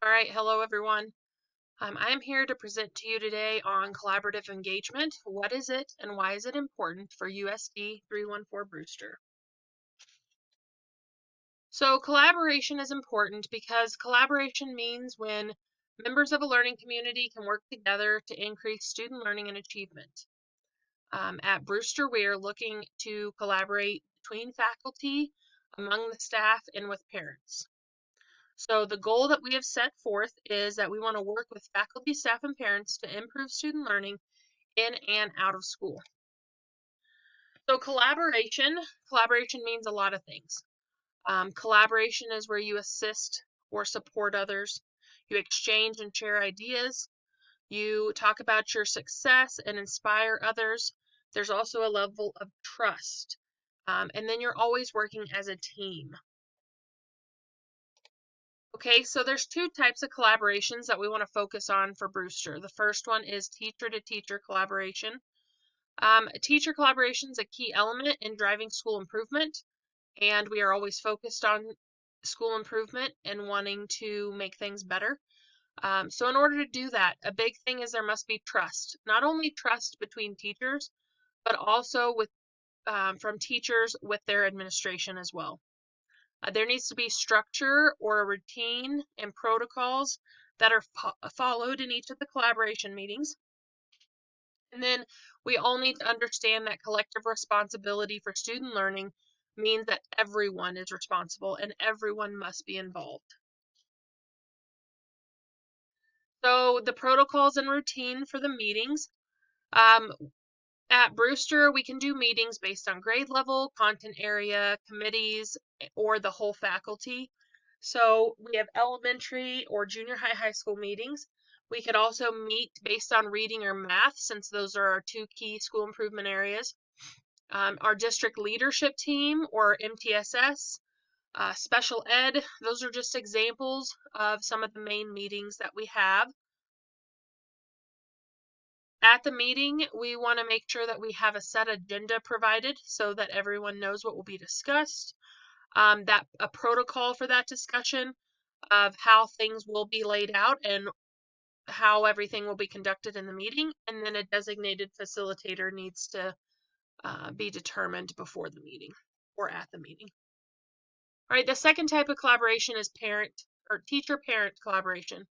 All right, hello everyone. I'm here to present to you today on collaborative engagement. What is it and why is it important for USD 314 Brewster? So collaboration is important because collaboration means when members of a learning community can work together to increase student learning and achievement. At Brewster, we are looking to collaborate between faculty, among the staff, and with parents. So the goal that we have set forth is that we want to work with faculty, staff, and parents to improve student learning in and out of school. So collaboration means a lot of things. Collaboration is where you assist or support others. You exchange and share ideas. You talk about your success and inspire others. There's also a level of trust. And then you're always working as a team. Okay, so there's two types of collaborations that we want to focus on for Brewster. The first one is teacher-to-teacher collaboration. Teacher collaboration is a key element in driving school improvement, and we are always focused on school improvement and wanting to make things better. So in order to do that, a big thing is there must be trust. Not only trust between teachers, but also with from teachers with their administration as well. There needs to be structure or a routine and protocols that are followed in each of the collaboration meetings. And then we all need to understand that collective responsibility for student learning means that everyone is responsible and everyone must be involved. So the protocols and routine for the meetings. At Brewster, we can do meetings based on grade level, content area, committees, or the whole faculty. So we have elementary or junior high school meetings. We could also meet based on reading or math, since those are our two key school improvement areas. Our district leadership team, or MTSS, special ed, those are just examples of some of the main meetings that we have. At the meeting, we want to make sure that we have a set agenda provided so that everyone knows what will be discussed, that a protocol for that discussion of how things will be laid out and how everything will be conducted in the meeting, and then a designated facilitator needs to be determined before the meeting or at the meeting. All right, the second type of collaboration is parent or teacher-parent collaboration.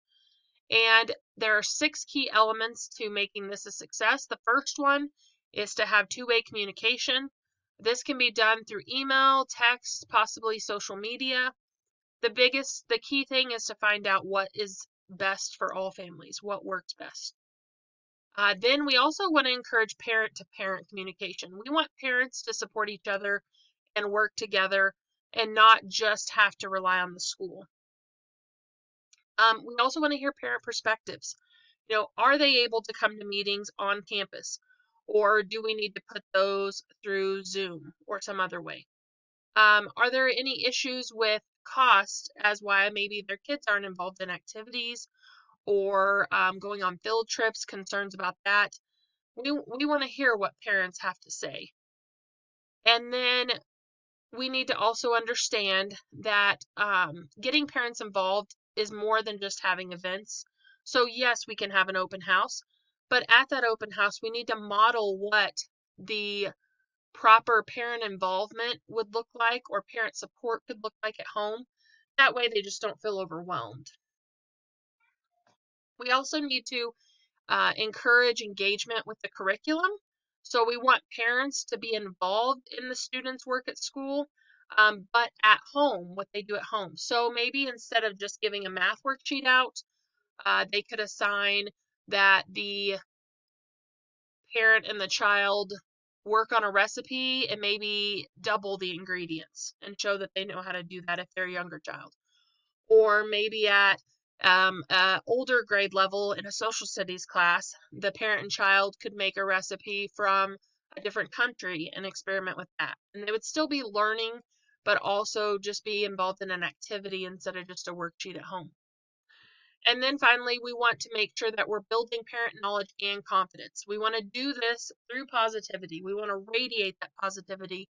And there are 6 key elements to making this a success. The first one is to have two-way communication. This can be done through email, text, possibly social media. The key thing is to find out what is best for all families, what works best. Then we also want to encourage parent-to-parent communication. We want parents to support each other and work together and not just have to rely on the school. We also want to hear parent perspectives. Are they able to come to meetings on campus, or do we need to put those through Zoom or some other way? Are there any issues with cost as why maybe their kids aren't involved in activities or going on field trips, concerns about that? We want to hear what parents have to say. And then we need to also understand that getting parents involved is more than just having events. So yes, we can have an open house, but at that open house, we need to model what the proper parent involvement would look like or parent support could look like at home. That way they just don't feel overwhelmed. We also need to encourage engagement with the curriculum. So we want parents to be involved in the students' work at school, but at home, what they do at home. So maybe instead of just giving a math worksheet out, they could assign that the parent and the child work on a recipe and maybe double the ingredients and show that they know how to do that if they're a younger child. Or maybe at older grade level in a social studies class, the parent and child could make a recipe from a different country and experiment with that. And they would still be learning, but also just be involved in an activity instead of just a worksheet at home. And then finally, we want to make sure that we're building parent knowledge and confidence. We want to do this through positivity. We want to radiate that positivity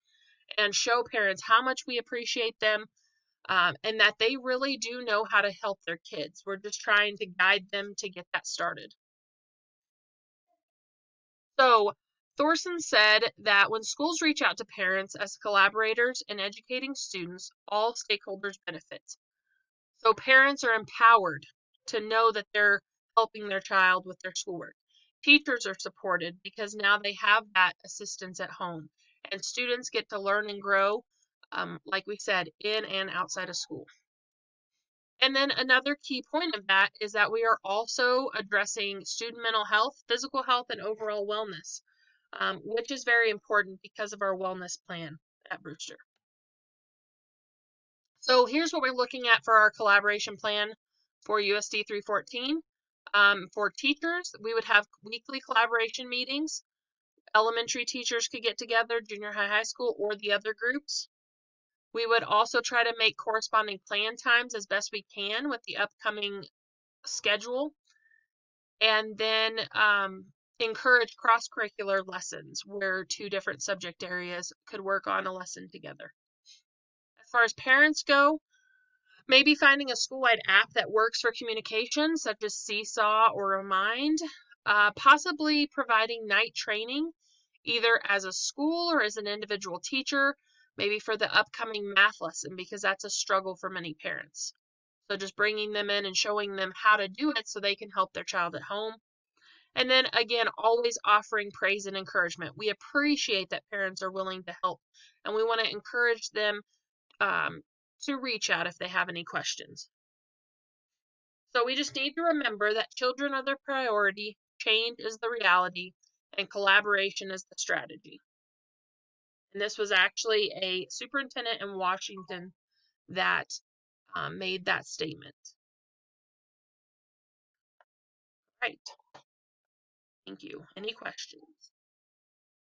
and show parents how much we appreciate them, and that they really do know how to help their kids. We're just trying to guide them to get that started. So, Thorson said that when schools reach out to parents as collaborators in educating students, all stakeholders benefit. So, parents are empowered to know that they're helping their child with their schoolwork. Teachers are supported because now they have that assistance at home, and students get to learn and grow, like we said, in and outside of school. And then another key point of that is that we are also addressing student mental health, physical health, and overall wellness, which is very important because of our wellness plan at Brewster. So here's what we're looking at for our collaboration plan for USD 314. For teachers, we would have weekly collaboration meetings. Elementary teachers could get together, junior high school, or the other groups. We would also try to make corresponding plan times as best we can with the upcoming schedule, and then encourage cross-curricular lessons where two different subject areas could work on a lesson together. As far as parents go, maybe finding a school-wide app that works for communication, such as Seesaw or Remind, possibly providing night training, either as a school or as an individual teacher, maybe for the upcoming math lesson, because that's a struggle for many parents. So just bringing them in and showing them how to do it so they can help their child at home. And then again, always offering praise and encouragement. We appreciate that parents are willing to help, and we want to encourage them to reach out if they have any questions. So we just need to remember that children are the priority, change is the reality, and collaboration is the strategy. And this was actually a superintendent in Washington that made that statement. Right. Thank you. Any questions?